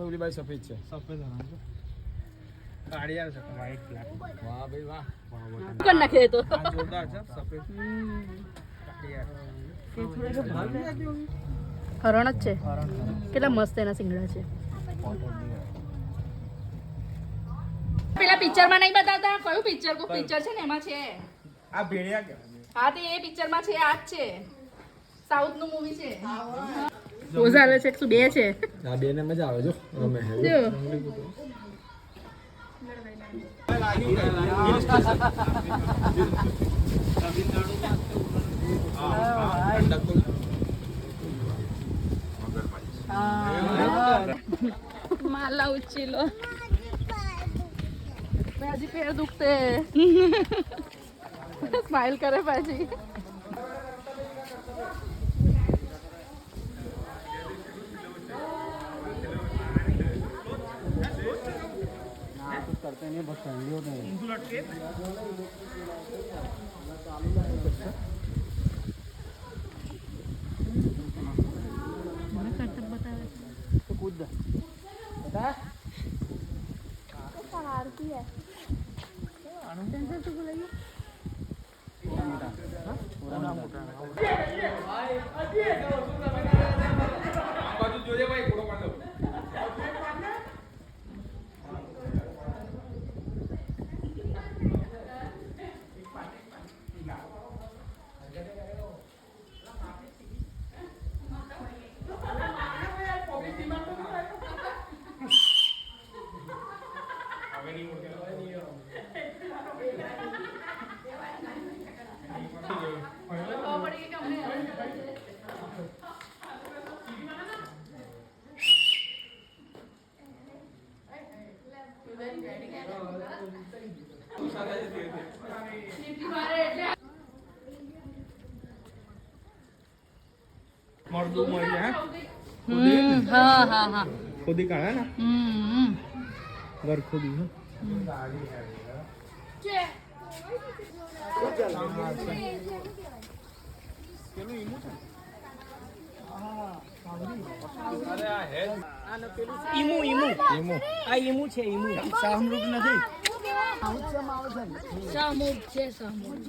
ઓલી બાઈ સફેદ છે. સફેદ રંગ કાળી આવે છે વ્હાઈટ બ્લેક. વાહ ભાઈ વાહ. કર નાખે તો આ જોરદાર છે સફેદ હરણ જ છે. કેટલા મસ્ત એના સિંગડા છે. પેલા પિક્ચરમાં નહીં બતાવતા કયું પિક્ચર કોઈ પિક્ચર છે ને એમાં છે આ ભેડિયા કહેવાય. હા તે એ પિક્ચરમાં છે આ જ છે સાઉથ નું મૂવી છે ઓઝાલે છે 102 છે આ બે ને મજા આવે જો રમે છે જો માલા ઉચીલો હજી પેર દુખતે સ્માઈલ કરે પાછી करते नहीं बस ठंडियों में तो कूद बता आरती है टेंशन तो बोलिए पूरा मोटा બાજુ જોજે ભાઈ ઘોડો કાઢો मर्दू मर है हाँ हाँ हाँ खुद ही कहा ना घर खुद ही है ઈમુ ઈમુ ઈમુ આ ઈમુ છે ઈમુ શાહમૃગ નથી શાહમૃગ છે શાહમૃગ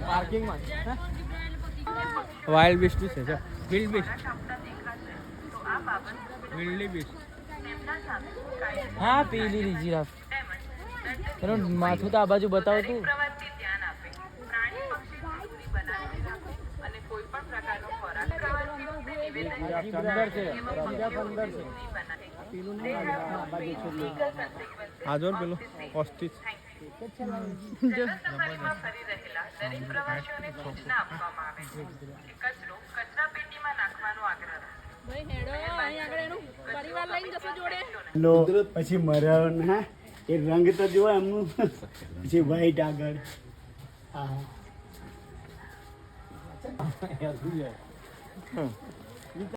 पार्किंग में वाइल्ड बीस्ट છે જો વિલ્ડ બીસ્ટ વિલ્ડી બીસ્ટ હા પેલી જીરાફ એનું માથું તો આ બાજુ બતાવો તું અંદર છે અંદર છે આ જો પેલો ઓસ્ટિચ પછી મરણ હા એ રંગ તો જુઓ એમનું પછી વ્હાઈટ આગળ હા